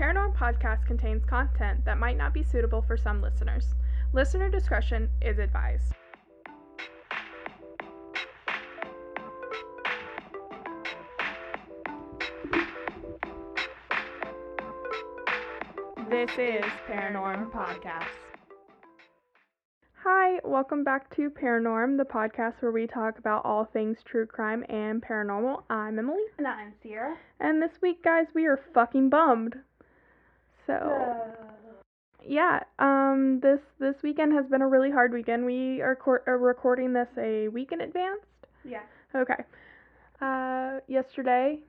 Paranorm Podcast contains content that might not be suitable for some listeners. Listener discretion is advised. This is Paranorm Podcast. Hi, welcome back to Paranorm, the podcast where we talk about all things true crime and paranormal. I'm Emily. And I'm Sierra. And this week, guys, we are fucking bummed. This weekend has been a really hard weekend. We are recording this a week in advance. Yeah. Okay. Friday.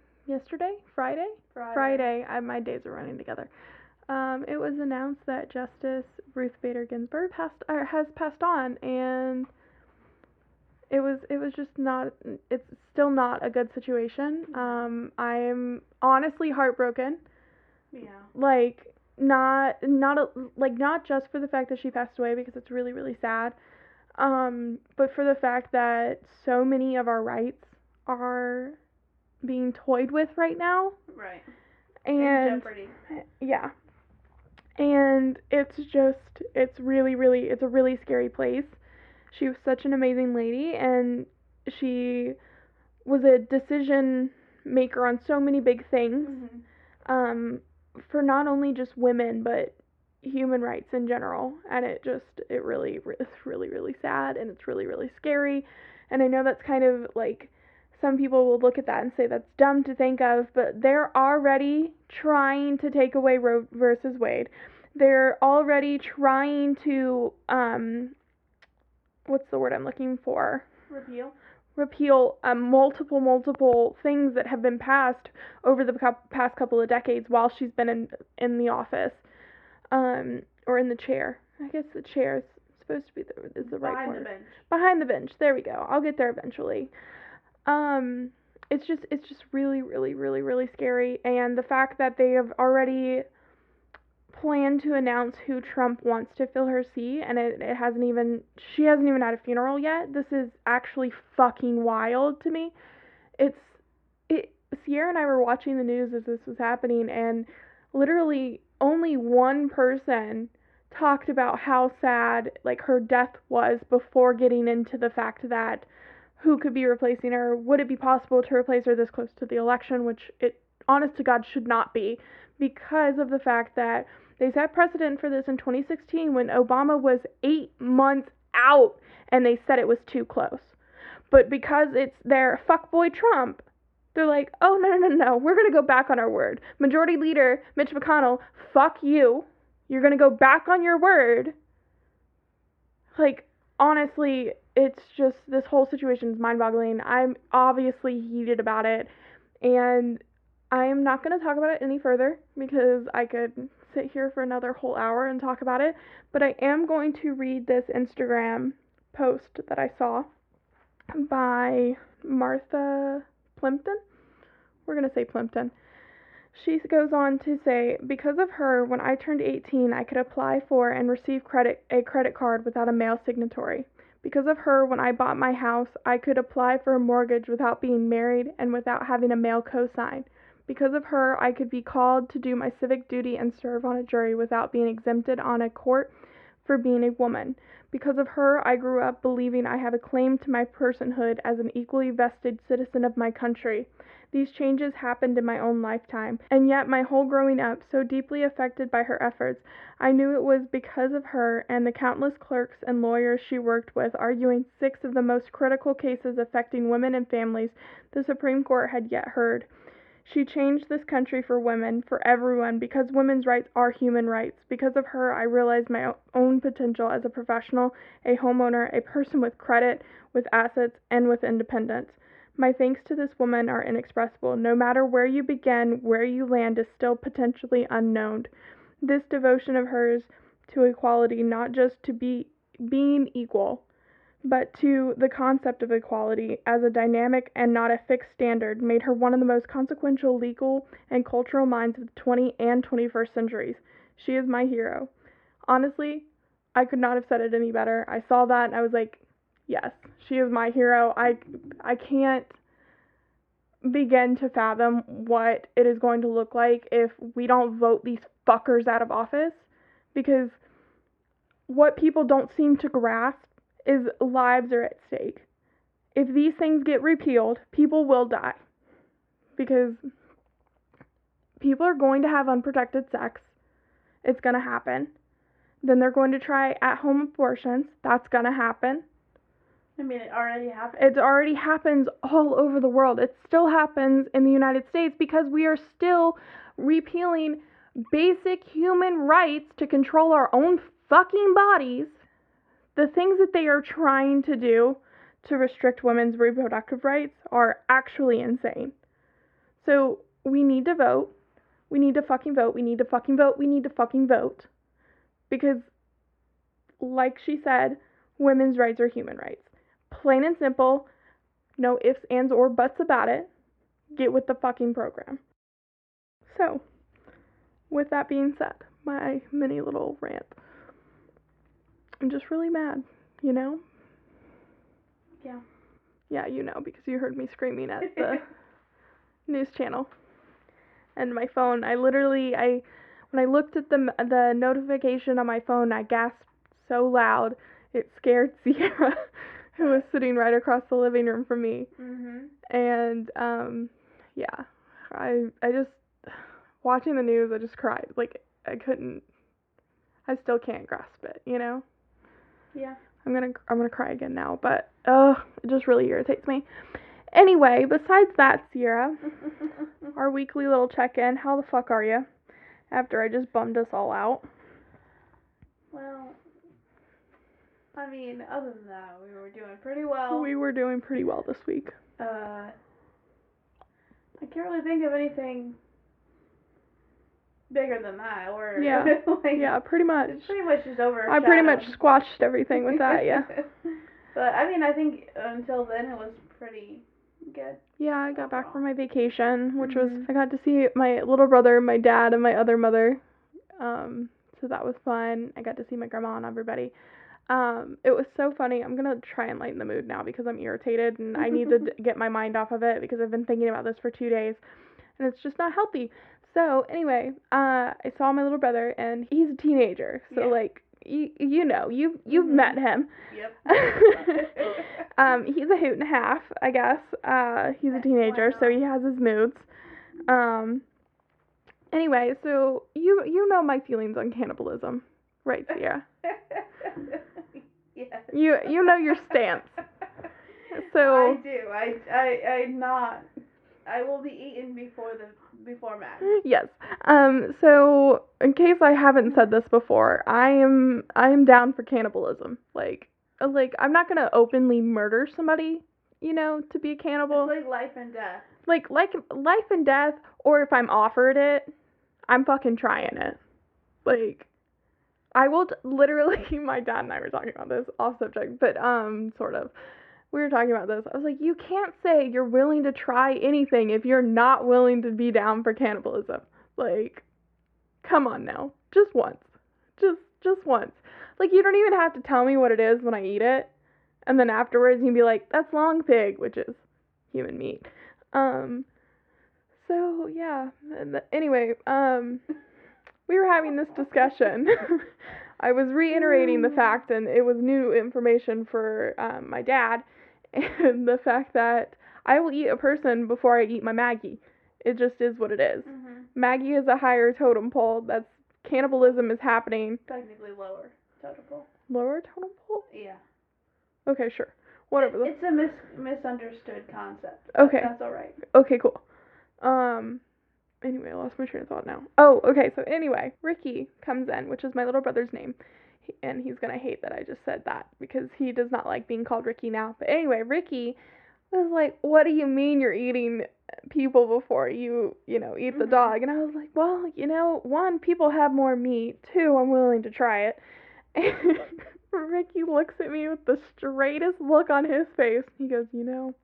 My days are running together. It was announced that Justice Ruth Bader Ginsburg has passed on, and it was just not. It's still not a good situation. I'm honestly heartbroken. Yeah. Not just for the fact that she passed away, because it's really, really sad, but for the fact that so many of our rights are being toyed with right now. Right. And in jeopardy. Yeah. And it's a really scary place. She was such an amazing lady, and she was a decision maker on so many big things. Mm-hmm. For not only just women, but human rights in general. And it's really, really sad, and it's really, really scary. And I know that's kind of like, some people will look at that and say that's dumb to think of, but they're already trying to take away Roe versus Wade. They're already trying to, what's the word I'm looking for? Repeal multiple things that have been passed over the past couple of decades while she's been in the office, or in the chair. I guess the chair is supposed to be the right word. Behind the bench. There we go. I'll get there eventually. It's just really, really, really, really scary, and the fact that they have already planned to announce who Trump wants to fill her seat, and she hasn't even had a funeral yet. This is actually fucking wild to me. Sierra and I were watching the news as this was happening, and literally only one person talked about how sad, like, her death was before getting into the fact that who could be replacing her. Would it be possible to replace her this close to the election, which it, honest to God, should not be, because of the fact that they set precedent for this in 2016 when Obama was 8 months out and they said it was too close. But because it's their fuckboy Trump, they're like, oh, no, we're going to go back on our word. Majority Leader Mitch McConnell, fuck you. You're going to go back on your word. Like, honestly, it's just, this whole situation is mind-boggling. I'm obviously heated about it, and I am not going to talk about it any further because I could sit here for another whole hour and talk about it, but I am going to read this Instagram post that I saw by Martha Plimpton. We're going to say Plimpton. She goes on to say, because of her, when I turned 18, I could apply for and receive a credit card without a male signatory. Because of her, when I bought my house, I could apply for a mortgage without being married and without having a male co-sign. Because of her, I could be called to do my civic duty and serve on a jury without being exempted on a court for being a woman. Because of her, I grew up believing I have a claim to my personhood as an equally vested citizen of my country. These changes happened in my own lifetime, and yet my whole growing up, so deeply affected by her efforts, I knew it was because of her and the countless clerks and lawyers she worked with arguing 6 of the most critical cases affecting women and families the Supreme Court had yet heard. She changed this country for women, for everyone, because women's rights are human rights. Because of her, I realized my own potential as a professional, a homeowner, a person with credit, with assets, and with independence. My thanks to this woman are inexpressible. No matter where you begin, where you land is still potentially unknown. This devotion of hers to equality, not just to being equal, but to the concept of equality as a dynamic and not a fixed standard, made her one of the most consequential legal and cultural minds of the 20th and 21st centuries. She is my hero. Honestly, I could not have said it any better. I saw that and I was like, yes, she is my hero. I can't begin to fathom what it is going to look like if we don't vote these fuckers out of office, because what people don't seem to grasp is lives are at stake. If these things get repealed, people will die, because people are going to have unprotected sex. It's going to happen. Then they're going to try at-home abortions. That's going to happen. I mean, it already happens. It already happens all over the world. It still happens in the United States because we are still repealing basic human rights to control our own fucking bodies. The things that they are trying to do to restrict women's reproductive rights are actually insane. So we need to vote. We need to fucking vote. We need to fucking vote. We need to fucking vote. Because, like she said, women's rights are human rights. Plain and simple. No ifs, ands, or buts about it. Get with the fucking program. So, with that being said, my mini little rant. I'm just really mad, you know? Yeah. Yeah, you know, because you heard me screaming at the news channel. And my phone, when I looked at the notification on my phone, I gasped so loud, it scared Sierra, who was sitting right across the living room from me. Mhm. And, yeah, I just, watching the news, I just cried. Like, I still can't grasp it, you know? Yeah. I'm gonna cry again now, but, it just really irritates me. Anyway, besides that, Sierra, our weekly little check-in, how the fuck are you? After I just bummed us all out. Well, I mean, other than that, we were doing pretty well. We were doing pretty well this week. I can't really think of anything bigger than that, or Yeah, like, yeah, pretty much. It's pretty much just over. I pretty much squashed everything with that, yeah. But I mean, I think until then it was pretty good. Yeah, I got back from my vacation, which was, Mhm. I got to see my little brother, my dad, and my other mother. So that was fun. I got to see my grandma and everybody. It was so funny. I'm gonna try and lighten the mood now because I'm irritated and I need to get my mind off of it because I've been thinking about this for 2 days and it's just not healthy. So anyway, I saw my little brother and he's a teenager. So Yeah. like you know, you've met him. Yep. He's a hoot and a half, I guess. He's a teenager, so he has his moods. Anyway, so you know my feelings on cannibalism, right, Sierra? Yes. You know your stance. So I do. I will be eaten before Matt. Yes. So in case I haven't said this before, I am down for cannibalism. Like I'm not gonna openly murder somebody, you know, to be a cannibal. It's like life and death. Like life and death, or if I'm offered it, I'm fucking trying it. Like, I will literally, my dad and I were talking about this, off subject, but sort of. We were talking about this. I was like, you can't say you're willing to try anything if you're not willing to be down for cannibalism. Like, come on now. Just once. Just once. Like, you don't even have to tell me what it is when I eat it. And then afterwards you'd be like, that's long pig, which is human meat. So, yeah. Anyway, we were having this discussion. I was reiterating the fact, and it was new information for my dad, and the fact that I will eat a person before I eat my Maggie. It just is what it is. Mhm. Maggie is a higher totem pole. That's cannibalism is happening. Technically lower totem pole. Lower totem pole? Yeah. Okay, sure. Whatever. It's a misunderstood concept. Okay. That's all right. Okay, cool. Anyway, I lost my train of thought now. Oh, okay, so anyway, Ricky comes in, which is my little brother's name, and he's gonna hate that I just said that, because he does not like being called Ricky now. But anyway, Ricky was like, what do you mean you're eating people before you eat the dog? And I was like, well, one, people have more meat. Two, I'm willing to try it. And Ricky looks at me with the straightest look on his face. He goes, you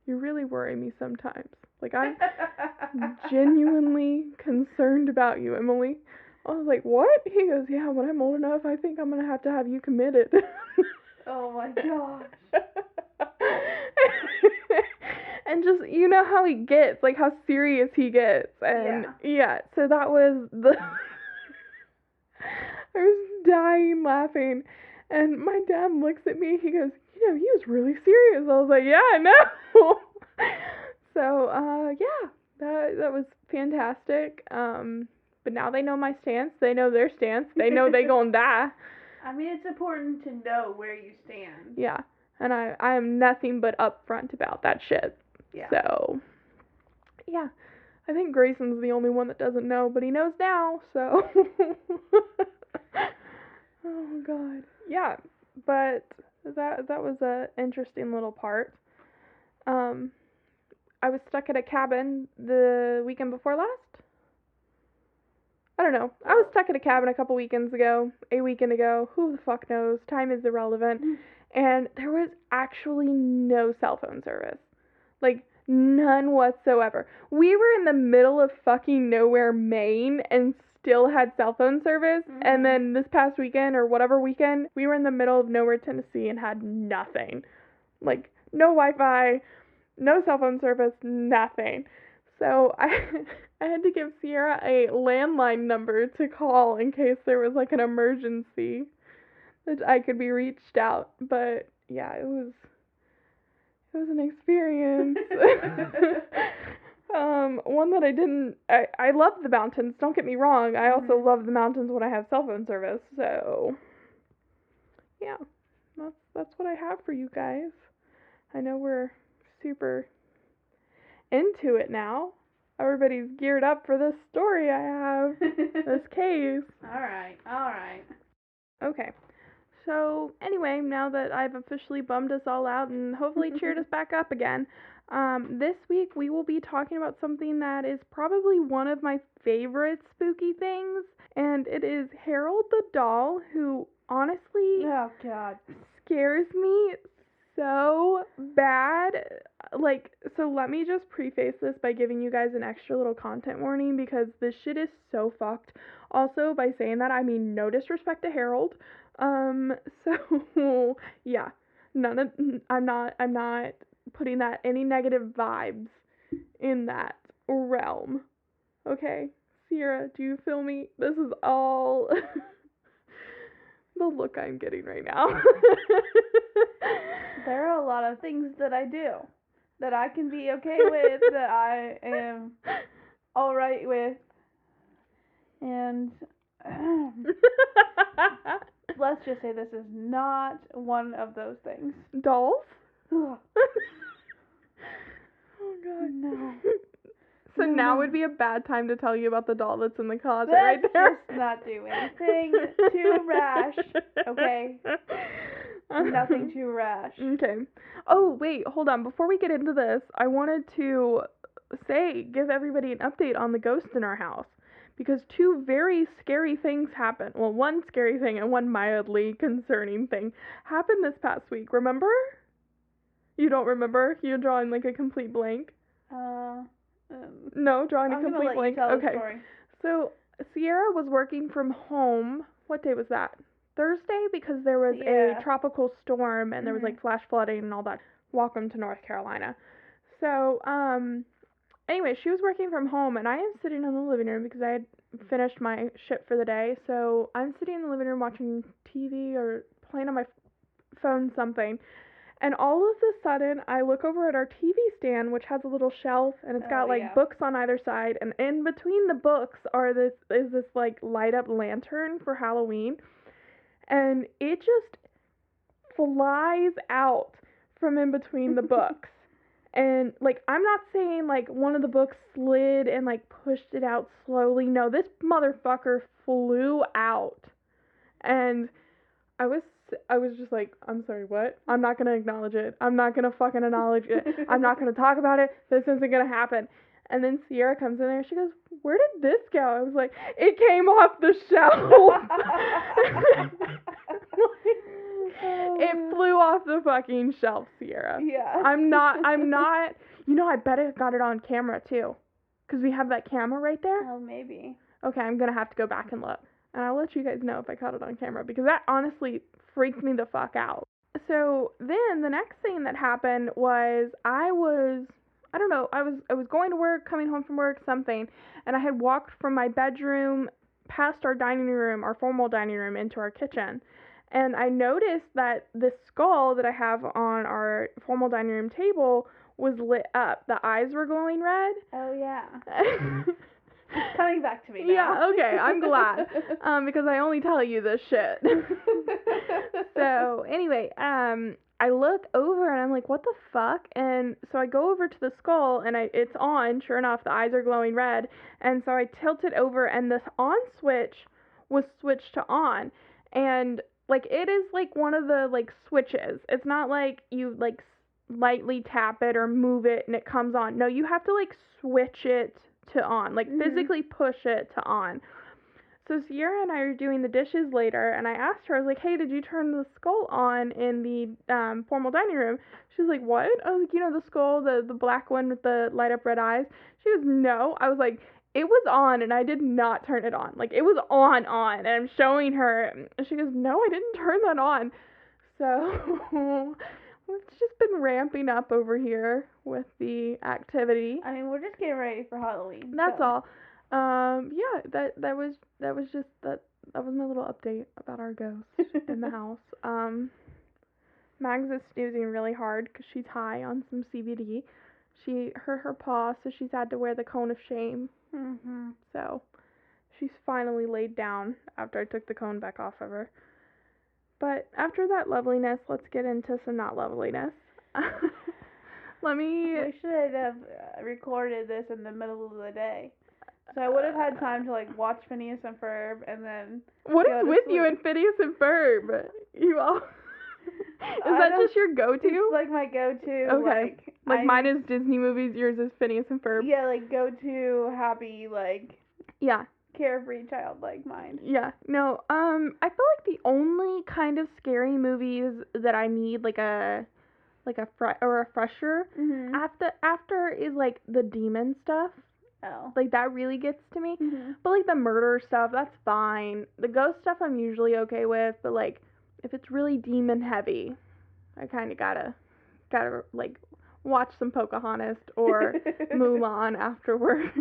really worry me sometimes. Like, I'm genuinely concerned about you, Emily. I was like, what? He goes, yeah, when I'm old enough, I think I'm going to have you committed. Oh my gosh. And just, you know how he gets, like how serious he gets. And yeah, so that was the I was dying laughing. And my dad looks at me, he goes, you know, he was really serious. I was like, yeah, I know. So, yeah, that was fantastic. But now they know my stance, they know their stance, they know they gonna die. I mean, it's important to know where you stand. Yeah, and I am nothing but upfront about that shit. Yeah. So, yeah, I think Grayson's the only one that doesn't know, but he knows now, so. Oh, God. Yeah, but that was a interesting little part. I was stuck at a cabin the weekend before last. I don't know. I was stuck at a cabin a weekend ago. Who the fuck knows? Time is irrelevant. And there was actually no cell phone service. Like, none whatsoever. We were in the middle of fucking nowhere, Maine, and still had cell phone service. And then this past weekend, or whatever weekend, we were in the middle of nowhere, Tennessee, and had nothing. Like, no Wi-Fi, no cell phone service, nothing. So I had to give Sierra a landline number to call in case there was like an emergency that I could be reached out. But yeah, it was an experience. One that I love the mountains, don't get me wrong. I also love the mountains when I have cell phone service. So yeah, that's what I have for you guys. I know we're super into it now. Everybody's geared up for this story I have, this case. Alright. Okay. So, anyway, now that I've officially bummed us all out and hopefully cheered us back up again, this week we will be talking about something that is probably one of my favorite spooky things, and it is Harold the doll, who honestly oh God scares me so bad. Like, so let me just preface this by giving you guys an extra little content warning because this shit is so fucked. Also, by saying that, I mean no disrespect to Harold. So yeah, I'm not putting that any negative vibes in that realm. Okay, Sierra, do you feel me? This is all the look I'm getting right now. There are a lot of things that I do that I can be okay with, that I am alright with, and let's just say this is not one of those things. Dolls? Ugh. Oh God. No. So No. now would be a bad time to tell you about the doll that's in the closet Let's right there. just not do anything too rash, okay? Nothing too rash. Okay. Oh, wait, hold on. Before we get into this, I wanted to give everybody an update on the ghost in our house. Because two very scary things happened. Well, one scary thing and one mildly concerning thing happened this past week. Remember? You don't remember? You're drawing like a complete blank? No, drawing a complete blank. Okay. Story. So Sierra was working from home. What day was that? Thursday, because there was a tropical storm and there was like flash flooding and all that. Welcome to North Carolina. So, anyway, she was working from home and I am sitting in the living room because I had finished my shit for the day. So I'm sitting in the living room watching TV or playing on my phone something. And all of a sudden, I look over at our TV stand, which has a little shelf, and it's got like books on either side, and in between the books is this like light up lantern for Halloween, and it just flies out from in between the books. And like, I'm not saying like one of the books slid and like pushed it out slowly. No, this motherfucker flew out, and I was just like, I'm sorry, what? I'm not going to acknowledge it. I'm not going to fucking acknowledge it. I'm not going to talk about it. This isn't going to happen. And then Sierra comes in there. She goes, where did this go? I was like, it came off the shelf. It flew off the fucking shelf, Sierra. Yeah. I'm not, you know, I bet I got it on camera too. Because we have that camera right there. Oh, maybe. Okay, I'm going to have to go back and look. And I'll let you guys know if I caught it on camera, because that honestly freaked me the fuck out. So then the next thing that happened was I was I don't know, I was going to work, coming home from work, something, and I had walked from my bedroom past our dining room, our formal dining room, into our kitchen. And I noticed that the skull that I have on our formal dining room table was lit up. The eyes were glowing red. Oh, yeah. It's coming back to me now. Yeah, okay, I'm glad. Because I only tell you this shit. So, anyway, I look over and I'm like, what the fuck? And so I go over to the skull and it's on. Sure enough, the eyes are glowing red. And so I tilt it over and this on switch was switched to on. And like it is like one of the like switches. It's not like you like lightly tap it or move it and it comes on. No, you have to like switch it to on, like physically push it to on. So Sierra and I are doing the dishes later, and I asked her, I was like, hey, did you turn the skull on in the formal dining room? She was like, what? I was like, you know, the skull, the black one with the light up red eyes? She goes, no. I was like, it was on, and I did not turn it on. Like, it was on, and I'm showing her, and she goes, no, I didn't turn that on. So, it's just been ramping up over here with the activity. I mean, we're just getting ready for Halloween. That's all. Yeah, that was my little update about our ghost in the house. Mags is snoozing really hard because she's high on some CBD. She hurt her paw, so she's had to wear the cone of shame. So she's finally laid down after I took the cone back off of her. But after that loveliness, let's get into some not loveliness. We should have recorded this in the middle of the day. So I would have had time to like watch Phineas and Ferb and then. What is with you and Phineas and Ferb? You all. Is that just your go-to? It's like my go-to. Okay. Like mine is Disney movies. Yours is Phineas and Ferb. Yeah, like go-to happy like. Yeah. Carefree childlike mind. Yeah. No. I feel like the only kind of scary movies that I need like a refresher after is like the demon stuff. Oh. Like that really gets to me. But like the murder stuff, that's fine. The ghost stuff I'm usually okay with, but like if it's really demon heavy, I kind of gotta like watch some Pocahontas or Mulan afterwards.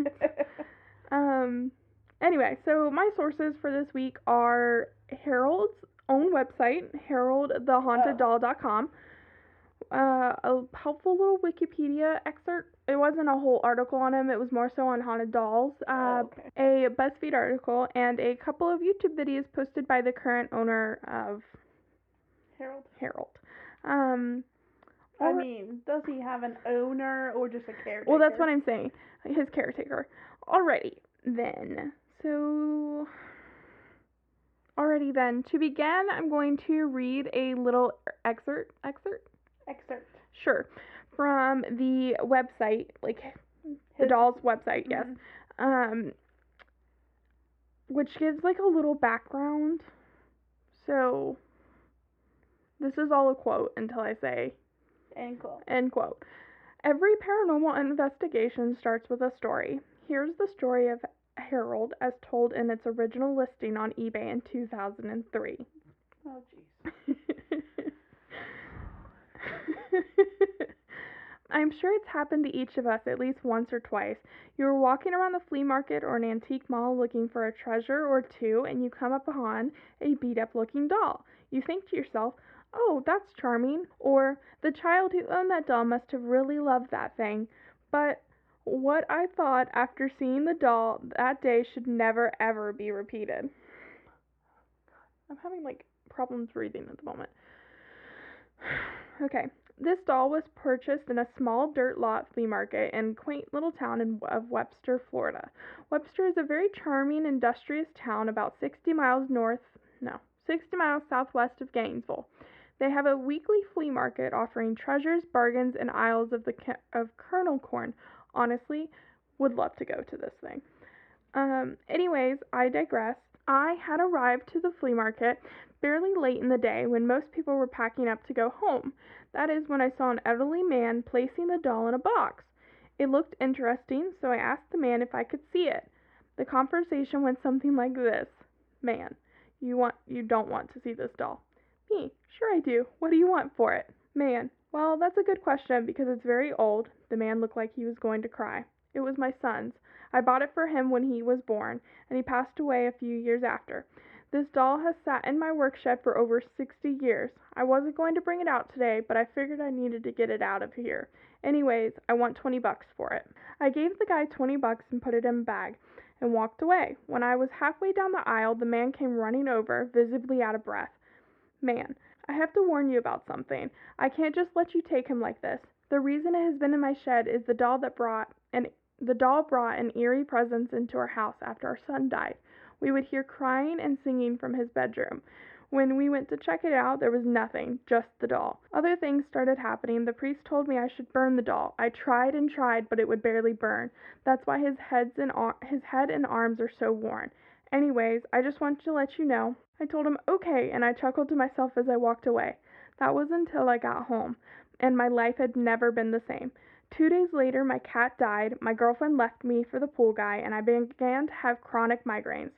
Anyway, so my sources for this week are Harold's own website, haroldthehaunteddoll.com. A helpful little Wikipedia excerpt. It wasn't a whole article on him. It was more so on haunted dolls. Okay. A BuzzFeed article and a couple of YouTube videos posted by the current owner of Harold. I mean, does he have an owner or just a caretaker? Well, that's what I'm saying. His caretaker. Alrighty then. So, to begin, I'm going to read a little excerpt. Sure. From the website, like the doll's website, yes. Which gives like a little background. So this is all a quote until I say End quote. Every paranormal investigation starts with a story. Here's the story of Harold as told in its original listing on eBay in 2003. Oh, jeez. I'm sure it's happened to each of us at least once or twice. You were walking around the flea market or an antique mall looking for a treasure or two, and you come upon a beat-up-looking doll. You think to yourself, oh, that's charming, or the child who owned that doll must have really loved that thing. But what I thought after seeing the doll that day should never, ever be repeated. I'm having, like, problems breathing at the moment. Okay. This doll was purchased in a small dirt lot flea market in a quaint little town of Webster, Florida. Webster is a very charming, industrious town about 60 miles southwest of Gainesville. They have a weekly flea market offering treasures, bargains, and aisles of kernel corn. Honestly, would love to go to this thing. Anyways, I digress. I had arrived to the flea market fairly late in the day when most people were packing up to go home. That is when I saw an elderly man placing the doll in a box. It looked interesting, so I asked the man if I could see it. The conversation went something like this. Man, you don't want to see this doll. Me, sure I do. What do you want for it? Man, Well, that's a good question because it's very old. The man looked like he was going to cry. It was my son's. I bought it for him when he was born, and he passed away a few years after. This doll has sat in my workshop for over 60 years. I wasn't going to bring it out today, but I figured I needed to get it out of here. Anyways, I want $20 for it. I gave the guy $20 and put it in a bag and walked away. When I was halfway down the aisle, the man came running over, visibly out of breath. Man, I have to warn you about something. I can't just let you take him like this. The reason it has been in my shed is the doll brought an eerie presence into our house after our son died. We would hear crying and singing from his bedroom. When we went to check it out, there was nothing, just the doll. Other things started happening. The priest told me I should burn the doll. I tried and tried, but it would barely burn. That's why his head and arms are so worn. Anyways, I just wanted to let you know. I told him okay, and I chuckled to myself as I walked away. That was until I got home, and my life had never been the same. 2 days later, my cat died, my girlfriend left me for the pool guy, and I began to have chronic migraines.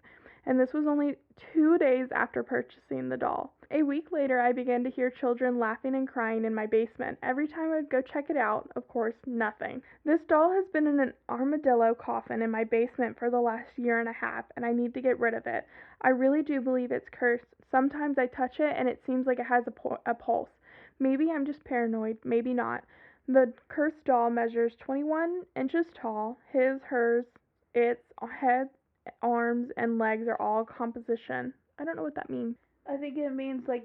And this was only 2 days after purchasing the doll. A week later, I began to hear children laughing and crying in my basement. Every time I would go check it out, of course, nothing. This doll has been in an armadillo coffin in my basement for the last year and a half, and I need to get rid of it. I really do believe it's cursed. Sometimes I touch it, and it seems like it has a pulse. Maybe I'm just paranoid, maybe not. The cursed doll measures 21 inches tall. Hers, its head, arms, and legs are all composition. I don't know what that means. I think it means like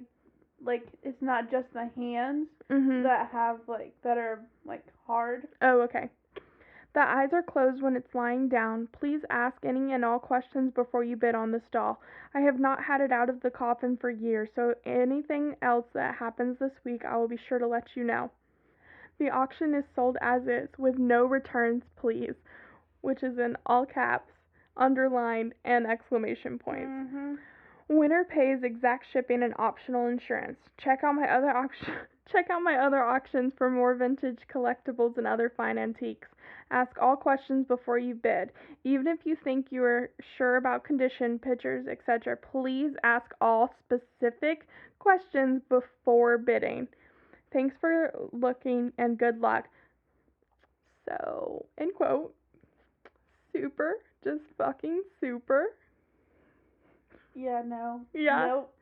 it's not just the hands Mhm. that are like hard. Oh, okay. The eyes are closed when it's lying down. Please ask any and all questions before you bid on this doll. I have not had it out of the coffin for years, so anything else that happens this week, I will be sure to let you know. The auction is sold as is, with no returns, please, which is in all caps, underlined, and exclamation points. Mhm. Winner pays exact shipping and optional insurance. Check out my other auctions for more vintage collectibles and other fine antiques. Ask all questions before you bid. Even if you think you are sure about condition, pictures, etc., please ask all specific questions before bidding. Thanks for looking and good luck. So, end quote. Super, just fucking super. Yeah, no. Yeah. Nope.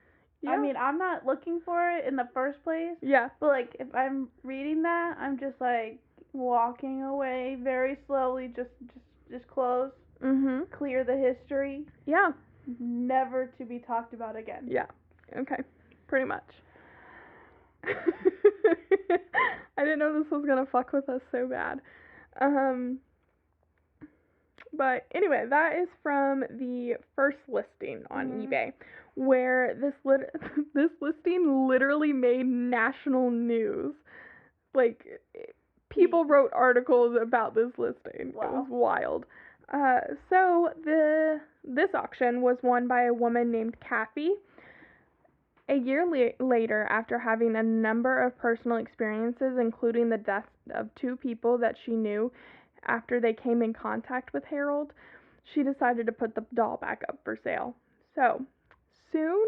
Yeah. I mean, I'm not looking for it in the first place, Yeah. but like if I'm reading that, I'm just like walking away very slowly, just close, Mhm. clear the history, Yeah. never to be talked about again. Yeah. Okay. Pretty much. I didn't know this was gonna fuck with us so bad. But anyway, that is from the first listing on eBay, where this listing literally made national news. Like, people wrote articles about this listing. Wow. It was wild. So this auction was won by a woman named Kathy. A year later, after having a number of personal experiences, including the deaths of 2 people that she knew after they came in contact with Harold, she decided to put the doll back up for sale. So, soon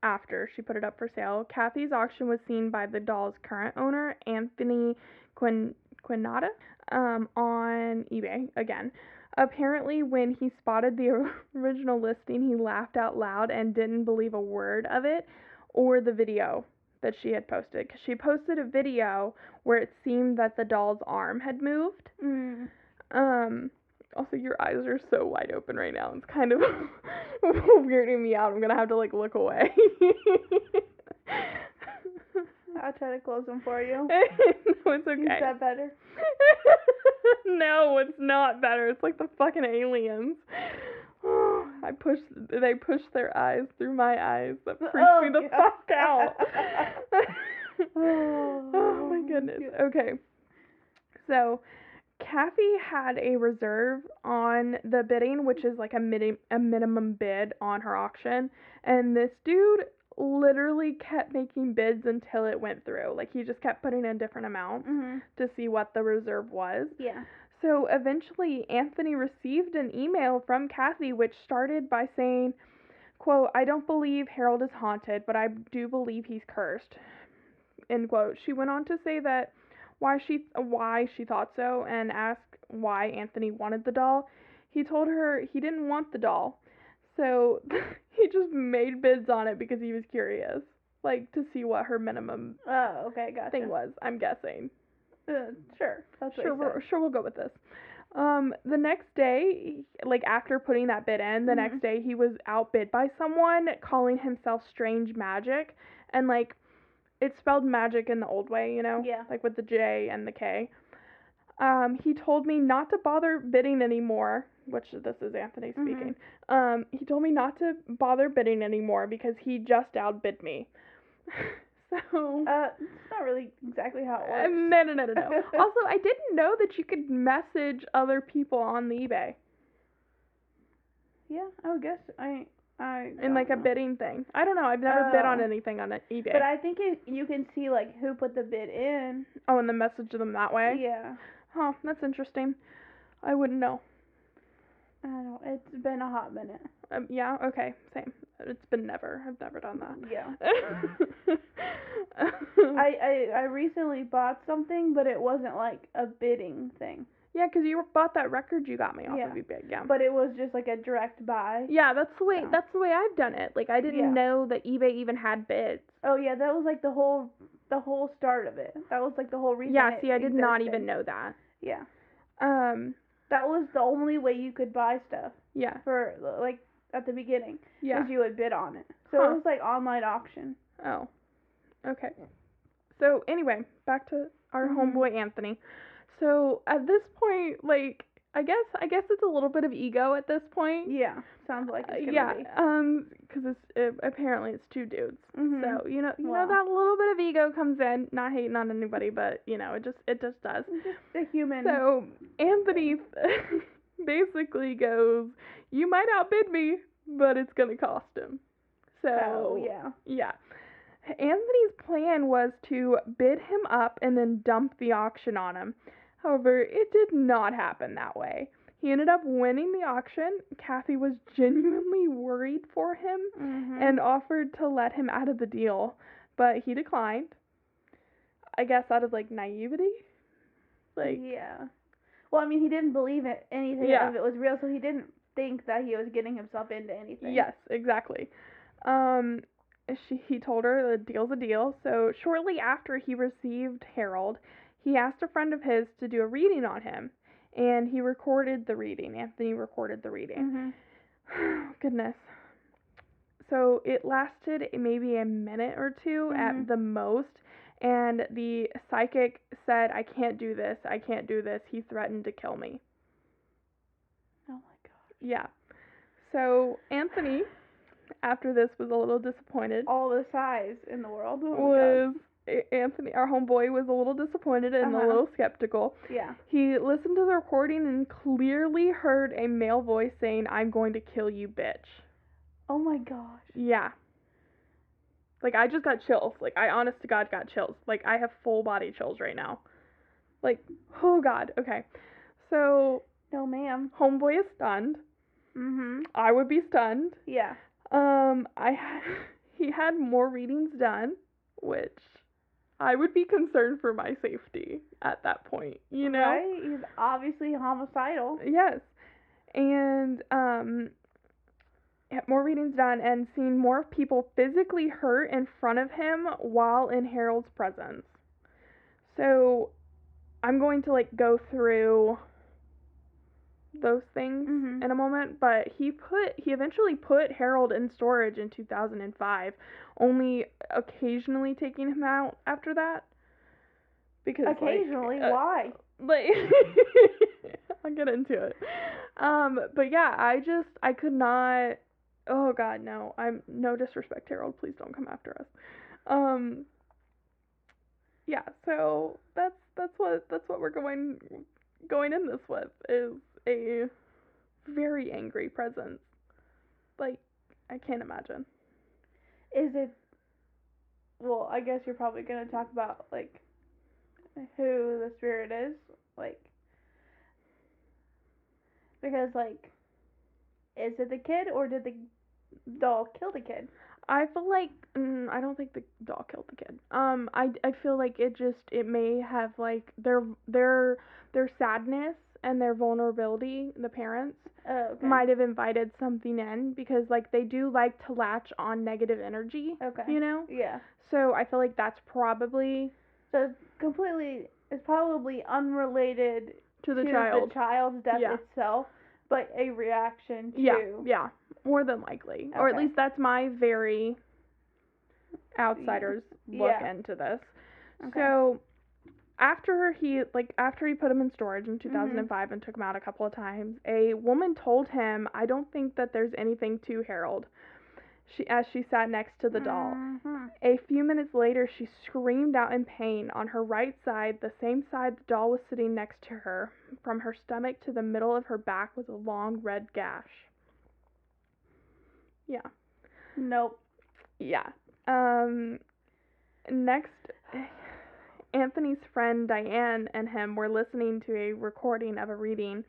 after she put it up for sale, Kathy's auction was seen by the doll's current owner, Anthony Quinata, on eBay again. Apparently, when he spotted the original listing, he laughed out loud and didn't believe a word of it or the video that she had posted. 'Cause she posted a video where it seemed that the doll's arm had moved. Also, your eyes are so wide open right now. It's kind of weirding me out. I'm gonna have to like look away. I'll try to close them for you. No, it's okay. Is that better? No, it's not better. It's like the fucking aliens. They pushed their eyes through my eyes. That freaks me the fuck out. Oh my goodness. Okay. So, Kathy had a reserve on the bidding, which is like a minimum bid on her auction, and this dude literally kept making bids until it went through. Like, he just kept putting in different amounts to see what the reserve was. Yeah. So eventually Anthony received an email from Kathy which started by saying, quote, "I don't believe Harold is haunted, but I do believe he's cursed." end quote. She went on to say that why she thought so and asked why Anthony wanted the doll. He told her he didn't want the doll. So he just made bids on it because he was curious. Like, to see what her minimum Oh, okay, gotcha. thing was, I'm guessing. Sure. That's what Sure, we'll go with this. The next day, like after putting that bid in, the next day he was outbid by someone calling himself Strange Magic, and like it's spelled magic in the old way, you know? Yeah. Like with the J and the K. He told me not to bother bidding anymore, which this is Anthony speaking. He told me not to bother bidding anymore because he just outbid me. So. It's not really exactly how it works. No. Also, I didn't know that you could message other people on the eBay. Yeah, I would guess. I In like a bidding thing. I don't know. I've never bid on anything on eBay. But I think you can see like who put the bid in. Oh, and then message them that way? Yeah. Huh, that's interesting. I wouldn't know. I don't know. It's been a hot minute. Yeah, okay, same. It's been never. I've never done that. Yeah. I recently bought something, but it wasn't like a bidding thing. Yeah, 'cause you bought that record you got me off of eBay. Yeah. But it was just like a direct buy. Yeah, that's the way I've done it. Like I didn't know that eBay even had bids. Oh yeah, that was like the whole start of it. That was like the whole reason. Yeah, see, I did not even know that. Yeah. That was the only way you could buy stuff. Yeah. For like at the beginning. Yeah. Because you would bid on it. So it was like online auction. Oh. Okay. So anyway, back to our homeboy Anthony. So at this point, like I guess it's a little bit of ego at this point. Yeah, sounds like it's gonna be. Because apparently it's two dudes. Mm-hmm. So you know that little bit of ego comes in. Not hating on anybody, but you know it just does. Just a human. So Anthony basically goes, "You might outbid me, but it's gonna cost him." So yeah. Anthony's plan was to bid him up and then dump the auction on him. However, it did not happen that way. He ended up winning the auction. Kathy was genuinely worried for him and offered to let him out of the deal, but he declined. I guess out of like naivety. Like yeah. Well, I mean, he didn't believe anything of it was real, so he didn't think that he was getting himself into anything. Yes, exactly. He told her the deal's a deal. So shortly after he received Harold, he asked a friend of his to do a reading on him, and he recorded the reading. Anthony recorded the reading. Goodness. So it lasted maybe a minute or two at the most, and the psychic said, I can't do this. He threatened to kill me. Oh my god. Yeah. So Anthony, after this, was a little disappointed. All the size in the world. Oh Anthony, our homeboy, was a little disappointed and a little skeptical. Yeah. He listened to the recording and clearly heard a male voice saying, I'm going to kill you, bitch. Oh my gosh. Yeah. Like, I just got chills. Like, I honest to God got chills. Like, I have full body chills right now. Like, oh God. Okay. So. No, ma'am. Homeboy is stunned. I would be stunned. Yeah. He had more readings done, which I would be concerned for my safety at that point, you know? Right? He's obviously homicidal. Yes. And, had more readings done and seen more people physically hurt in front of him while in Harold's presence. So, I'm going to, like, go through those things in a moment, but he eventually put Harold in storage in 2005, only occasionally taking him out after that. Because occasionally, why? Like I'll get into it. But yeah, I could not. Oh God, no! I'm no disrespect, Harold. Please don't come after us. Yeah. So that's what we're going in this with is a very angry presence. Like, I can't imagine. Is it... Well, I guess you're probably going to talk about, like, who the spirit is. Like, because, like, is it the kid or did the doll kill the kid? I feel like I don't think the doll killed the kid. I feel like it may have like their sadness and their vulnerability, the parents Oh, okay. might have invited something in because like they do like to latch on negative energy, Okay. you know? Yeah. So I feel like that's probably So it's probably unrelated to the to child. the child's death Yeah. itself, but a reaction to. Yeah, more than likely. Or at Okay. least that's my very outsider's look Yeah. into this. Okay. So after he put him in storage in 2005 and took him out a couple of times, a woman told him, "I don't think that there's anything to Harold." As she sat next to the doll. Mhm. A few minutes later, she screamed out in pain. On her right side, the same side the doll was sitting next to her, from her stomach to the middle of her back was a long red gash. Yeah. Nope. Yeah. Next, Anthony's friend Diane and him were listening to a recording of a reading,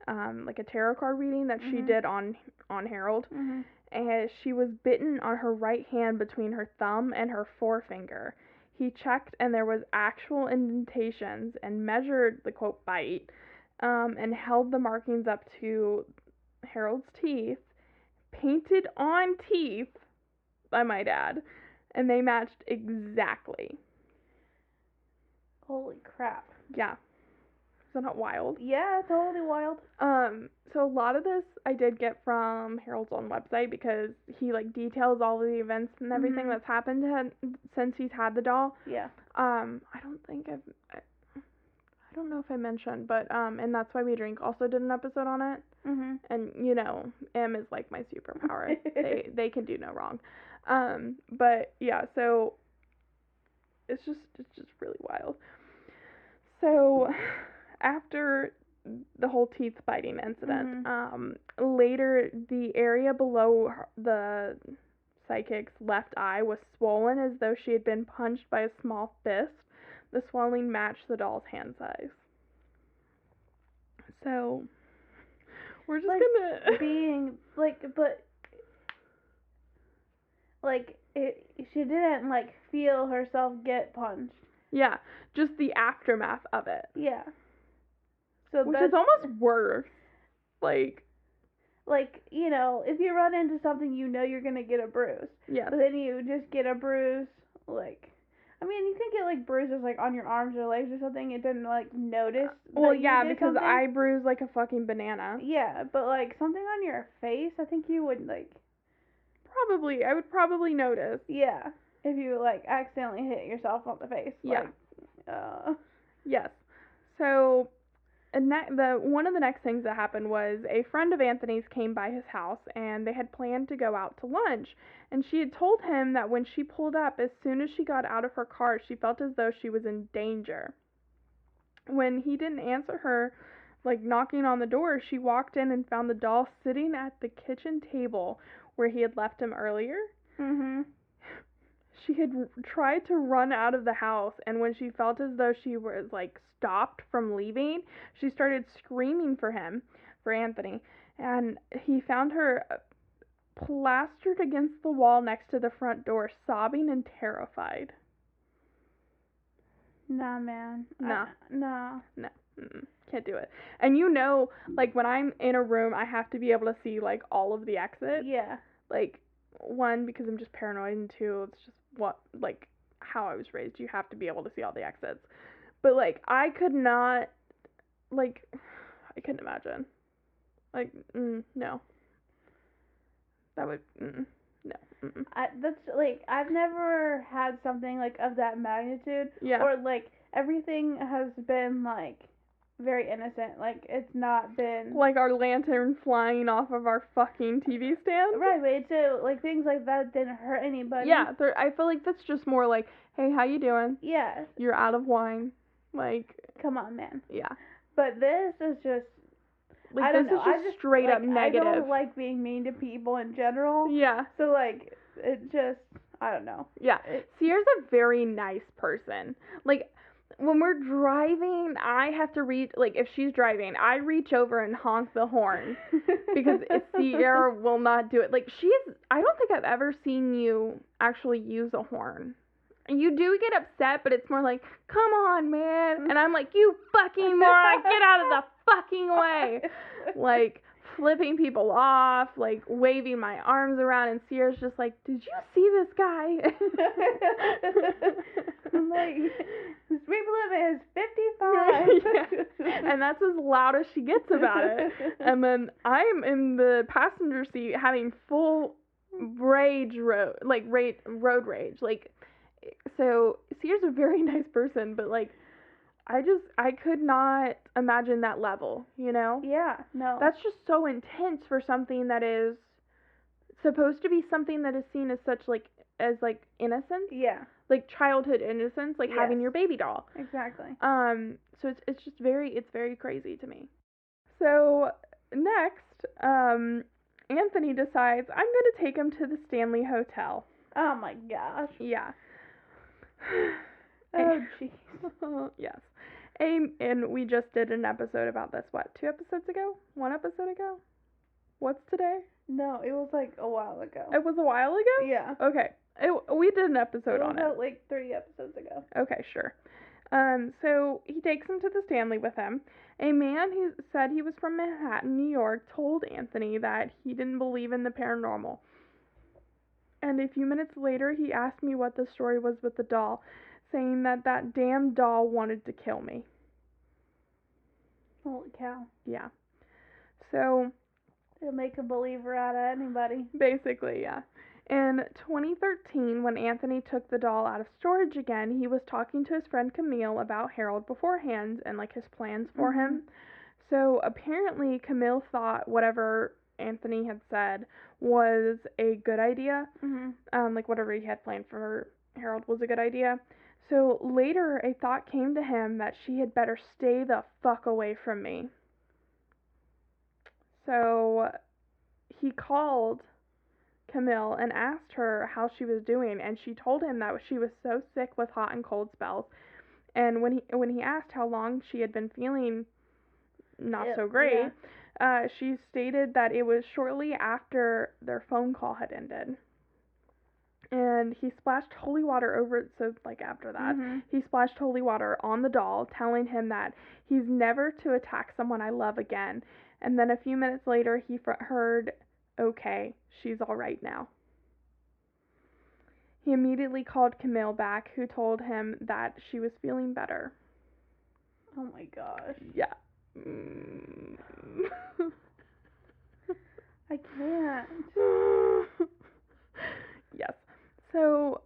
like a tarot card reading that she did on Harold. Mhm. And she was bitten on her right hand between her thumb and her forefinger. He checked and there was actual indentations and measured the quote bite, and held the markings up to Harold's teeth, painted on teeth, I might add, and they matched exactly. Holy crap. Yeah. Is that not wild? Yeah, totally wild. So a lot of this I did get from Harold's own website because he like details all of the events and everything that's happened to him since he's had the doll. Yeah. I don't know if I mentioned, but and That's Why We Drink also did an episode on it. Mhm. And you know, M is like my superpower. they can do no wrong. But yeah, so it's just really wild. So after the whole teeth biting incident, later the area below the psychic's left eye was swollen as though she had been punched by a small fist. The swelling matched the doll's hand size. So we're just like, gonna being like, but like she didn't like feel herself get punched. Yeah, just the aftermath of it. Yeah. So which is almost worse. Like, you know, if you run into something, you know you're gonna get a bruise. yeah. But then you just get a bruise, like, I mean, you can get like bruises like on your arms or legs or something. It didn't like notice. Well, yeah, did because something. I bruise like a fucking banana. Yeah, but like something on your face, I think you would like. Probably, I would probably notice. Yeah, if you like accidentally hit yourself on the face. Yeah. Like, Yes. So, one of the next things that happened was a friend of Anthony's came by his house and they had planned to go out to lunch. And she had told him that when she pulled up, as soon as she got out of her car, she felt as though she was in danger. When he didn't answer her, like knocking on the door, she walked in and found the doll sitting at the kitchen table where he had left him earlier. She had tried to run out of the house, and when she felt as though she was like stopped from leaving, she started screaming for Anthony, and he found her plastered against the wall next to the front door, sobbing and terrified. Nah, man. Nah. Nah. No. Can't do it. And you know, like when I'm in a room, I have to be able to see like all of the exits. Yeah. Like, one, because I'm just paranoid, and two, it's just how I was raised. You have to be able to see all the exits. But like, I couldn't imagine. Like, no. That would, no. That's like, I've never had something like of that magnitude. Yeah. Or like, everything has been like very innocent. Like, it's not been like our lantern flying off of our fucking TV stand. Right, but so like things like that didn't hurt anybody. Yeah, I feel like that's just more like, hey, how you doing? Yeah. You're out of wine. Like, come on, man. Yeah. But this is just, like, I don't this know. is just straight up negative. I don't like being mean to people in general. Yeah. So like, it just, I don't know. Yeah. Sierra's a very nice person. Like, when we're driving, I have to reach, like, if she's driving, I reach over and honk the horn because Sierra will not do it. Like, I don't think I've ever seen you actually use a horn. You do get upset, but it's more like, come on, man. And I'm like, you fucking moron, get out of the fucking way. Like, flipping people off, like, waving my arms around, and Sierra's just like, did you see this guy? I'm like, the speed limit is 55. Yeah. And that's as loud as she gets about it. And then I'm in the passenger seat having full road rage. Like, so Sierra's a very nice person, but, like, I could not imagine that level, you know? Yeah, no. That's just so intense for something that is supposed to be something that is seen as such, like, innocence. Yeah. Like, childhood innocence, like, Yes. having your baby doll. Exactly. So it's just very crazy to me. So, next, Anthony decides, I'm gonna take him to the Stanley Hotel. Oh my gosh. Yeah. Oh jeez. Yes. And we just did an episode about this, 2 episodes ago? 1 episode ago? What's today? No, it was like a while ago. It was a while ago? Yeah. Okay. We did an episode on it. About like 3 episodes ago. Okay, sure. So he takes him to the Stanley with him. A man who said he was from Manhattan, New York, told Anthony that he didn't believe in the paranormal. And a few minutes later, he asked me what the story was with the doll, saying that damn doll wanted to kill me. Holy cow. Yeah. So, it'll make a believer out of anybody. Basically, yeah. In 2013, when Anthony took the doll out of storage again, he was talking to his friend Camille about Harold beforehand and, like, his plans for him. So apparently Camille thought whatever Anthony had said was a good idea. Like, whatever he had planned for Harold was a good idea. So later a thought came to him that she had better stay the fuck away from me. So he called Camille and asked her how she was doing, and she told him that she was so sick with hot and cold spells. And when he asked how long she had been feeling not so great, she stated that it was shortly after their phone call had ended. And he splashed holy water over it, so, like, after that, he splashed holy water on the doll, telling him that he's never to attack someone I love again. And then a few minutes later, he heard, okay, she's all right now. He immediately called Camille back, who told him that she was feeling better. Oh my gosh. Yeah. I can't. Yes. So,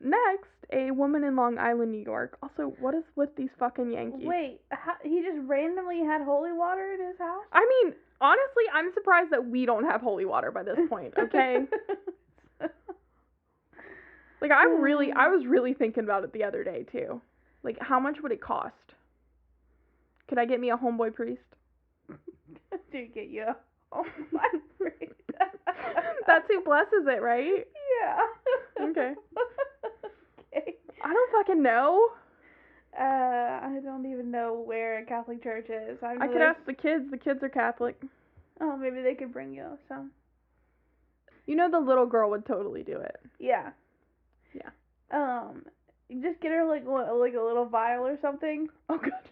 next, a woman in Long Island, New York. Also, what is with these fucking Yankees? Wait, he just randomly had holy water in his house? I mean, honestly, I'm surprised that we don't have holy water by this point, okay? Like, I was really thinking about it the other day, too. Like, how much would it cost? Could I get me a homeboy priest? Dude, get you a homeboy priest. That's who blesses it, right? Yeah. Okay. Okay. I don't fucking know. I don't even know where a Catholic church is. I could ask the kids. The kids are Catholic. Oh, maybe they could bring you some. You know the little girl would totally do it. Yeah. Yeah. You just get her like a little vial or something. Oh god.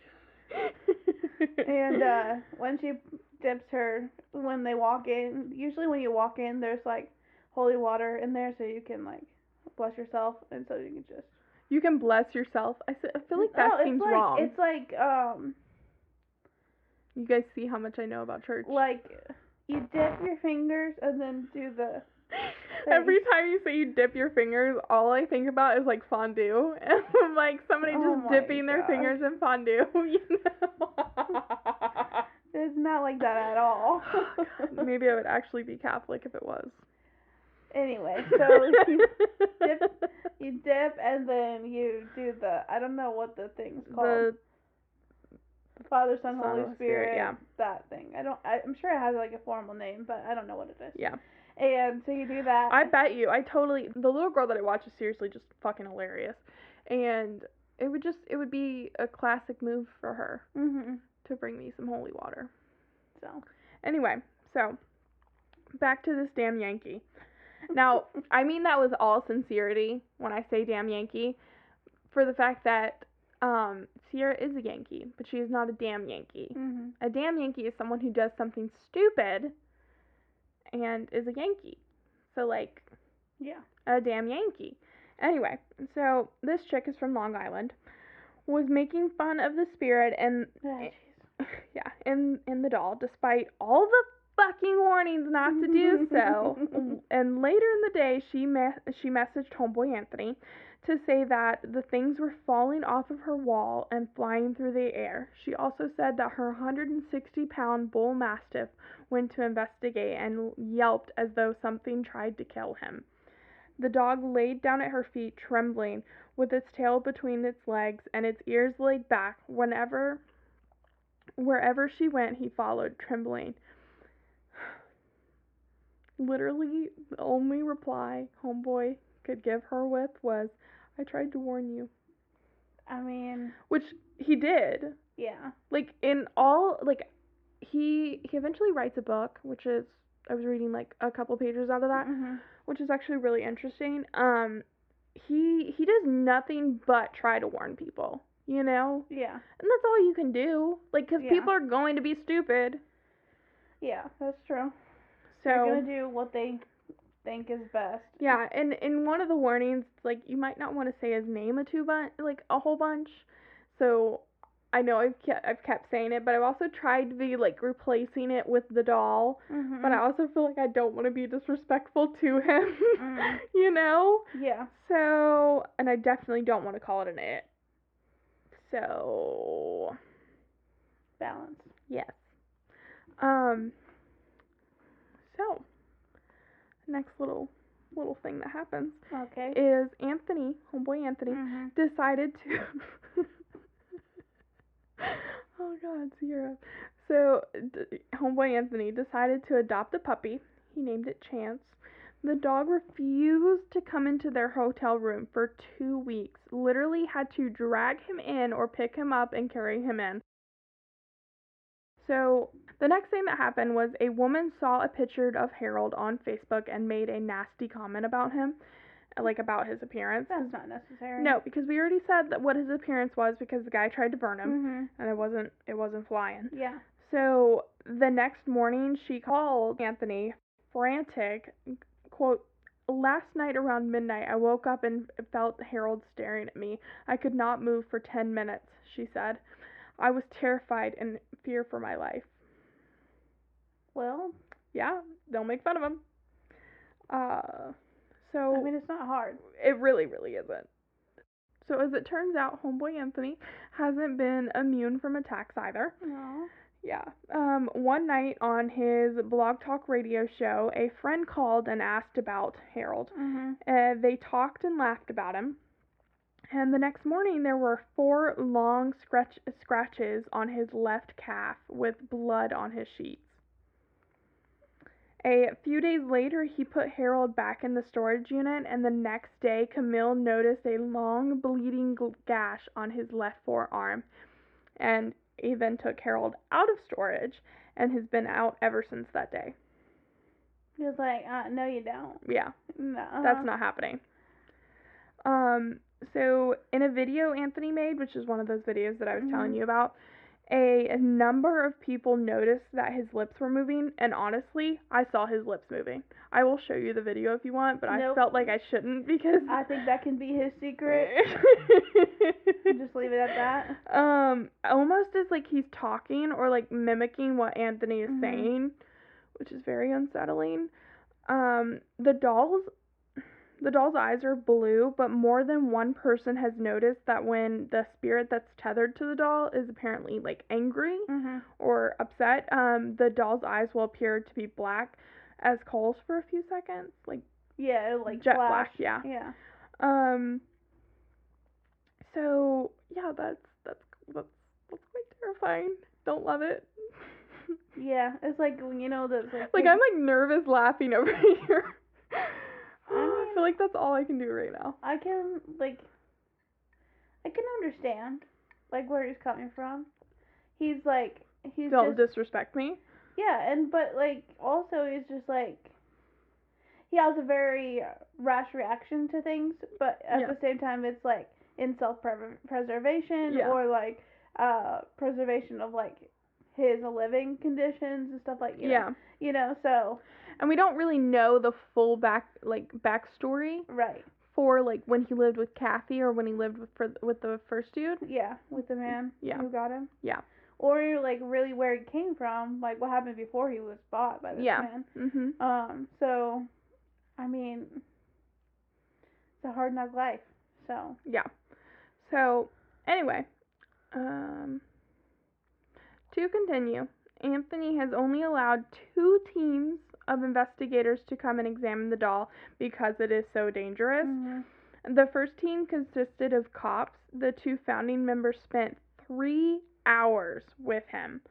And when she dips her, when they walk in, usually when you walk in, there's like holy water in there, so you can like bless yourself, and so you can just. You can bless yourself. I feel like that seems wrong. It's like You guys see how much I know about church. Like you dip your fingers and then do the. Every time you say you dip your fingers, all I think about is like fondue, and I'm like somebody just dipping their fingers in fondue. You know. It's not like that at all. Maybe I would actually be Catholic if it was. Anyway, so you dip and then you do the, I don't know what the thing's called. The Father, Son, Holy Spirit, yeah. That thing. I'm sure it has like a formal name, but I don't know what it is. Yeah. And so you do that. I bet you, the little girl that I watch is seriously just fucking hilarious. And it would be a classic move for her Mhm. to bring me some holy water. So. Anyway, so back to this damn Yankee. Now, I mean that with all sincerity when I say damn Yankee, for the fact that Sierra is a Yankee, but she is not a damn Yankee. Mhm. A damn Yankee is someone who does something stupid and is a Yankee. So, like, Yeah. a damn Yankee. Anyway, so this chick is from Long Island, was making fun of the spirit and yeah, in the doll, despite all the fucking warnings not to do so. And later in the day, she messaged homeboy Anthony to say that the things were falling off of her wall and flying through the air. She also said that her 160-pound bull mastiff went to investigate and yelped as though something tried to kill him. The dog laid down at her feet, trembling, with its tail between its legs and its ears laid back. Wherever she went, he followed, trembling. Literally, the only reply homeboy could give her with was, "I tried to warn you." I mean, which he did. Yeah. Like, in all, like, he eventually writes a book, which is, I was reading, like, a couple pages out of that, which is actually really interesting. He does nothing but try to warn people, you know? Yeah. And that's all you can do. Like, because Yeah. people are going to be stupid. Yeah, that's true. So, They're gonna do what they think is best. yeah, and in one of the warnings, like, you might not want to say his name a whole bunch. So, I know I've kept saying it, but I've also tried to be, like, replacing it with the doll. But I also feel like I don't want to be disrespectful to him, you know? Yeah. So, and I definitely don't want to call it an it. So, Balance. yes. So, next little thing that happens is Anthony, homeboy Anthony, decided to oh god, Sierra. So, homeboy Anthony decided to adopt a puppy. He named it Chance. The dog refused to come into their hotel room for 2 weeks. Literally had to drag him in or pick him up and carry him in. So, the next thing that happened was a woman saw a picture of Harold on Facebook and made a nasty comment about him, like about his appearance. That's not necessary. No, because we already said that what his appearance was because the guy tried to burn him, and it wasn't flying. Yeah. So, the next morning she called Anthony, frantic, quote, "Last night around midnight, I woke up and felt Harold staring at me. I could not move for 10 minutes, she said. I was terrified and fear for my life." Well. Yeah, don't make fun of him. So. I mean, it's not hard. It really, really isn't. So, as it turns out, homeboy Anthony hasn't been immune from attacks either. No. Yeah. One night on his Blog Talk radio show, a friend called and asked about Harold. They talked and laughed about him. And the next morning, there were 4 long scratches on his left calf with blood on his sheets. A few days later, he put Harold back in the storage unit, and the next day, Camille noticed a long bleeding gash on his left forearm. And he then took Harold out of storage and has been out ever since that day. He was like, no you don't. Yeah. No. That's not happening. So in a video Anthony made, which is one of those videos that I was telling you about, a number of people noticed that his lips were moving, and honestly, I saw his lips moving. I will show you the video if you want, but I felt like I shouldn't because I think that can be his secret. Just leave it at that. Almost as like he's talking or like mimicking what Anthony is saying, which is very unsettling. The doll's eyes are blue, but more than one person has noticed that when the spirit that's tethered to the doll is apparently like angry or upset, the doll's eyes will appear to be black as coals for a few seconds, like like jet flash. black, yeah. Yeah. So yeah, that's quite terrifying. Don't love it. Yeah, it's like you know the like I'm like nervous laughing over here. I feel like that's all I can do right now. I I can understand, like, where he's coming from. He's like, he's Don't just, disrespect me. yeah, but, like, also he's just, like, he has a very rash reaction to things, but at Yeah. the same time, it's, like, in self-preservation Yeah. or, like, preservation of, like, his living conditions and stuff like, Yeah. So. And we don't really know the full backstory Right. for, like, when he lived with Kathy or when he lived with the first dude. Yeah, with the man who got him. Yeah. Or, like, really where he came from, like, what happened before he was bought by this man. Mhm. So, I mean, it's a hard knock life, so. Yeah. So, anyway, to continue, Anthony has only allowed 2 teams of investigators to come and examine the doll because it is so dangerous. Mm-hmm. The first team consisted of cops. The 2 founding members spent 3 hours with him.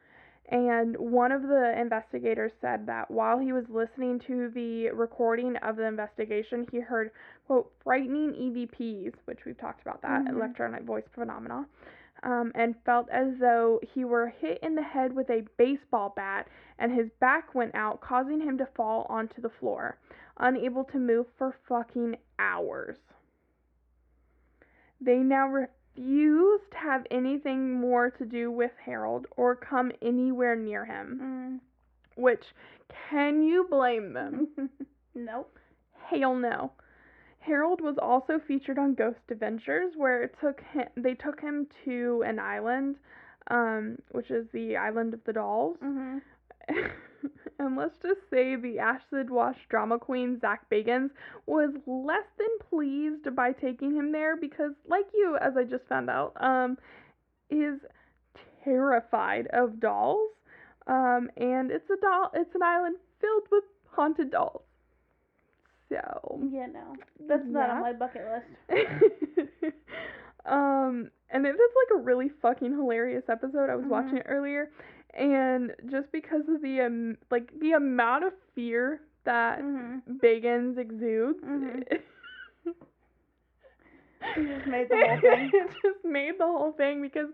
And one of the investigators said that while he was listening to the recording of the investigation, he heard, quote, frightening EVPs, which we've talked about that, electronic voice phenomena, and felt as though he were hit in the head with a baseball bat and his back went out, causing him to fall onto the floor, unable to move for fucking hours. They now refuse to have anything more to do with Harold or come anywhere near him. Which, can you blame them? Nope. Hell no. Harold was also featured on Ghost Adventures, where they took him to an island, which is the Island of the Dolls. Mm-hmm. And let's just say the acid wash drama queen Zach Bagans was less than pleased by taking him there because, like you, as I just found out, is terrified of dolls. And it's an island filled with haunted dolls. So. Yeah, no. That's not on my bucket list. And it is like a really fucking hilarious episode. I was watching it earlier, and just because of the amount of fear that Bagans exudes, It just made the whole thing. It just made the whole thing because,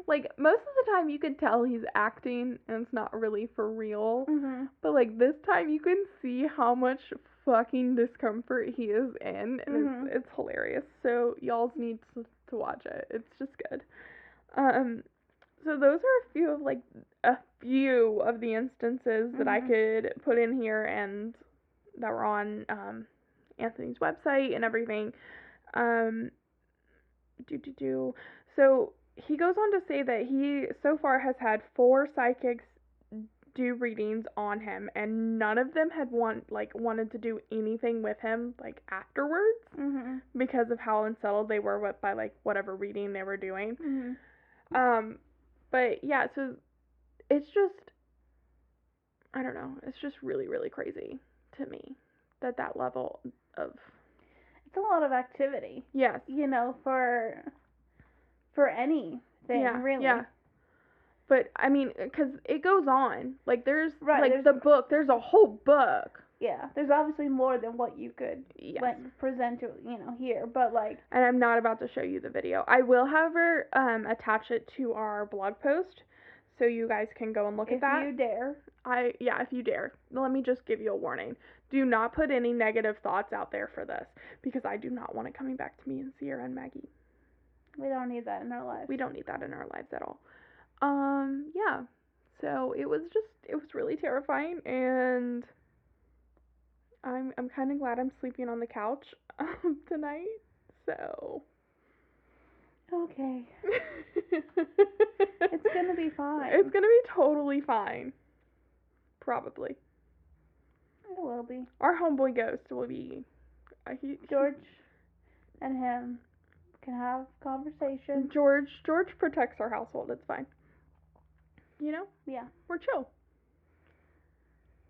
like, most of the time you can tell he's acting and it's not really for real. But, like, this time you can see how much fucking discomfort he is in, and it's hilarious. So y'all need to watch it. It's just good. So those are a few of the instances that I could put in here and that were on Anthony's website and everything. So he goes on to say that he so far has had 4 psychics do readings on him, and none of them had wanted to do anything with him like afterwards because of how unsettled they were by like whatever reading they were doing. But yeah, so it's just, I don't know, it's just really, really crazy to me that level of. It's a lot of activity. Yes. For anything, really. Yeah. But, I mean, because it goes on. Like, there's there's the book. There's a whole book. Yeah, there's obviously more than what you could present to, here. But, like... And I'm not about to show you the video. I will, however, attach it to our blog post so you guys can go and look at that. If you dare. If you dare. Let me just give you a warning. Do not put any negative thoughts out there for this, because I do not want it coming back to me and Sierra and Maggie. We don't need that in our lives. We don't need that in our lives at all. Yeah. So it was really terrifying, and I'm kind of glad I'm sleeping on the couch tonight. So. Okay. It's gonna be fine. It's gonna be totally fine. Probably. It will be. Our homeboy ghost will be. George and him can have conversations. George protects our household. It's fine. Yeah. We're chill.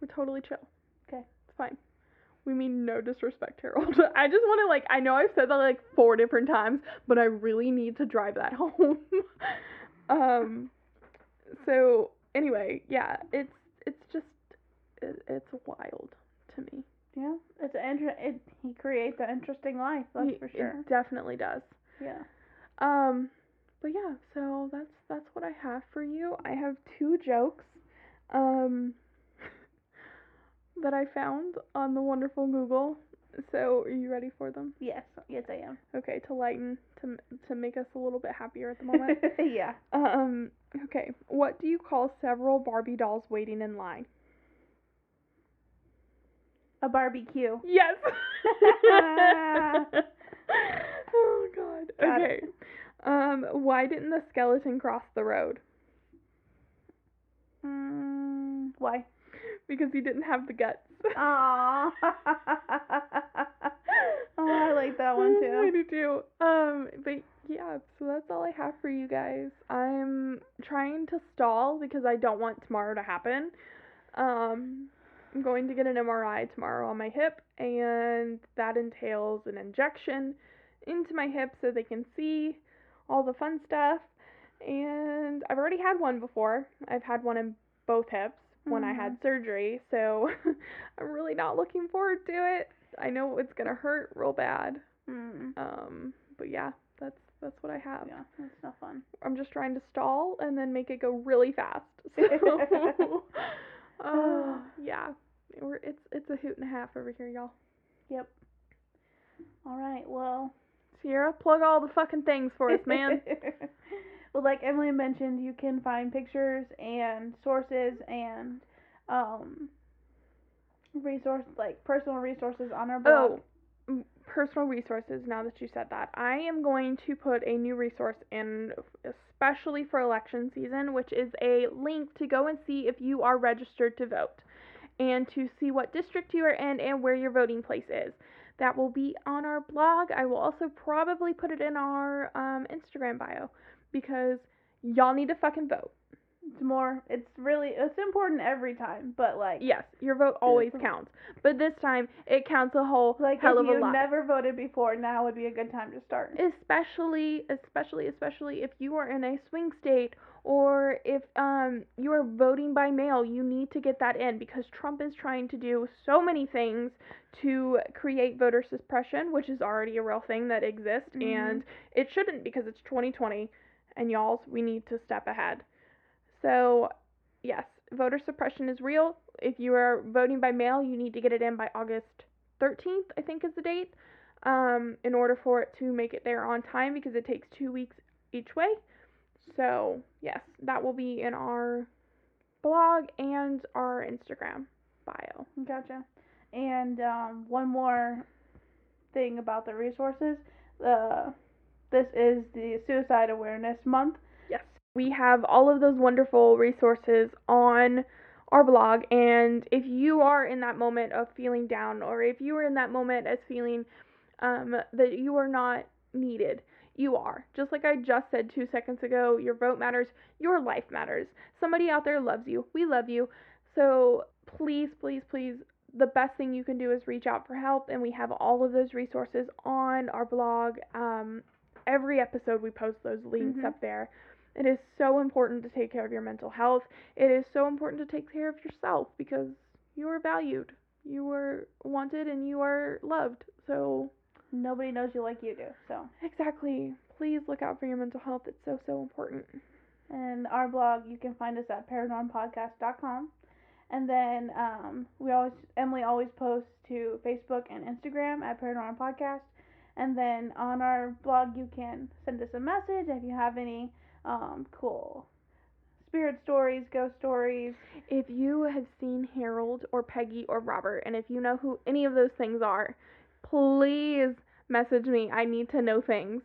We're totally chill. Okay. It's fine. We mean no disrespect, Harold. I just want to, I know I've said that 4 different times, but I really need to drive that home. So anyway, yeah, it's just it's wild to me. Yeah, he creates an interesting life, that's for sure. It definitely does. Yeah. But yeah, so that's what I have for you. I have 2 jokes um that I found on the wonderful Google. So, are you ready for them? Yes, I am. Okay, to lighten to make us a little bit happier at the moment. Yeah. Okay. What do you call several Barbie dolls waiting in line? A barbecue. Yes. Oh God. Got Okay. it. Why didn't the skeleton cross the road? Why? Because he didn't have the guts. Aww. Oh, I like that one I too. do too. But yeah, so that's all I have for you guys. I'm trying to stall because I don't want tomorrow to happen. I'm going to get an MRI tomorrow on my hip, and that entails an injection into my hip so they can see all the fun stuff. And I've already had one before. I've had one in both hips when I had surgery, so I'm really not looking forward to it. I know it's gonna hurt real bad. But yeah, that's what I have. Yeah, that's not fun. I'm just trying to stall and then make it go really fast. So, yeah, it's a hoot and a half over here, y'all. Yep. All right. Well, Sierra, plug all the fucking things for us, man. Well, like Emily mentioned, you can find pictures and sources and personal resources on our blog. Personal resources, now that you said that. I am going to put a new resource in, especially for election season, which is a link to go and see if you are registered to vote and to see what district you are in and where your voting place is. That will be on our blog. I will also probably put it in our Instagram bio because y'all need to fucking vote. It's important every time, but like. Yes, your vote always counts. But this time, it counts a whole hell of a lot. If you've never voted before, now would be a good time to start. Especially if you are in a swing state or if you are voting by mail, you need to get that in because Trump is trying to do so many things to create voter suppression, which is already a real thing that exists, and it shouldn't because it's 2020, and y'all, we need to step ahead. So, yes, voter suppression is real. If you are voting by mail, you need to get it in by August 13th, I think is the date, in order for it to make it there on time because it takes 2 weeks each way. So, yes, that will be in our blog and our Instagram bio. Gotcha. And one more thing about the resources. This is the Suicide Awareness Month. Yes. We have all of those wonderful resources on our blog, and if you are in that moment of feeling down, or if you are in that moment as feeling that you are not needed, you are. Just like I just said 2 seconds ago, your vote matters, your life matters. Somebody out there loves you. We love you. So please, please, please, the best thing you can do is reach out for help, and we have all of those resources on our blog. Every episode we post those links up there. It is so important to take care of your mental health. It is so important to take care of yourself because you are valued, you are wanted, and you are loved. So nobody knows you like you do. So exactly. Please look out for your mental health. It's so, so important. And our blog, you can find us at paranormpodcast.com. And then Emily always posts to Facebook and Instagram at Paranormal Podcast. And then on our blog, you can send us a message if you have any cool spirit stories, ghost stories. If you have seen Harold or Peggy or Robert, and if you know who any of those things are, please message me. I need to know things.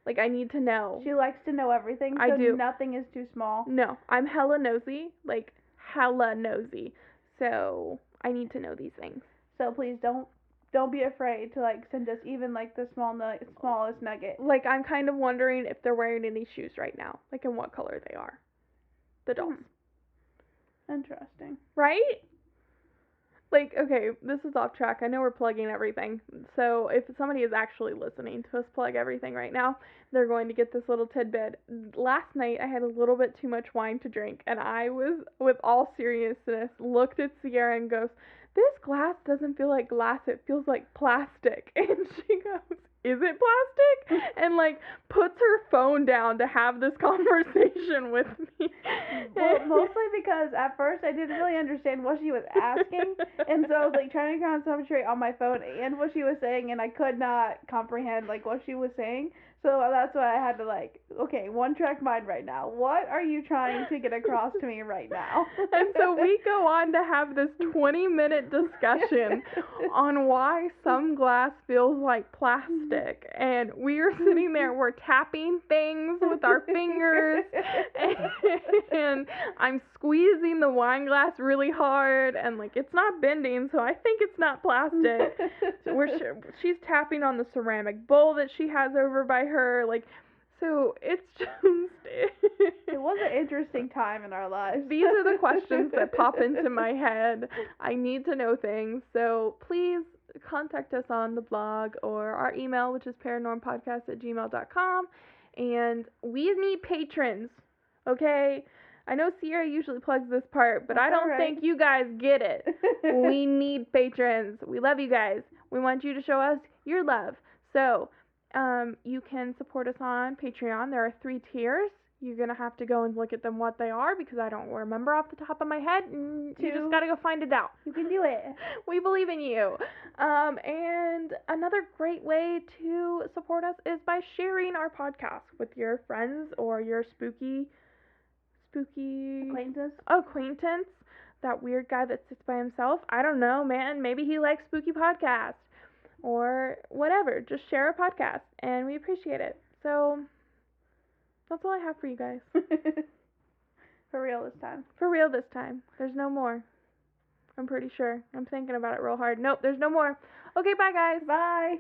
Like, I need to know. She likes to know everything, so I do. Nothing is too small. No, I'm hella nosy. Like, hella nosy. So, I need to know these things. So, please don't be afraid to, like, send us even, like, the smallest nugget. Like, I'm kind of wondering if they're wearing any shoes right now. Like, and what color they are. The dolls. Interesting. Right? Like, okay, this is off track. I know we're plugging everything. So, if somebody is actually listening to us plug everything right now, they're going to get this little tidbit. Last night, I had a little bit too much wine to drink, and I was, with all seriousness, looked at Sierra and goes, "This glass doesn't feel like glass, it feels like plastic." And she goes, is it plastic? And like puts her phone down to have this conversation with me. Well, mostly because at first I didn't really understand what she was asking, and so I was like trying to concentrate on my phone and what she was saying, and I could not comprehend like what she was saying. So that's why I had to like, okay, one track mind right now. What are you trying to get across to me right now? And so we go on to have this 20-minute discussion on why some glass feels like plastic. And we are sitting there, we're tapping things with our fingers, and I'm squeezing the wine glass really hard, and like it's not bending, so I think it's not plastic. So she's tapping on the ceramic bowl that she has over by her, like, so it's just It was an interesting time in our lives. These are the questions that pop into my head. I need to know things, so please contact us on the blog or our email, which is paranormpodcast@gmail.com, and we need patrons, okay? I know Sierra usually plugs this part, but I don't think you guys get it. We need patrons. We love you guys. We want you to show us your love. So, you can support us on Patreon. There are 3 tiers. You're going to have to go and look at them what they are because I don't remember off the top of my head. And you just got to go find it out. You can do it. We believe in you. And another great way to support us is by sharing our podcast with your friends or your spooky acquaintance. That weird guy that sits by himself. I don't know, man. Maybe he likes spooky podcasts or whatever. Just share a podcast and we appreciate it. So that's all I have for you guys. For real this time. For real this time. There's no more. I'm pretty sure. I'm thinking about it real hard. Nope, there's no more. Okay, bye guys. Bye.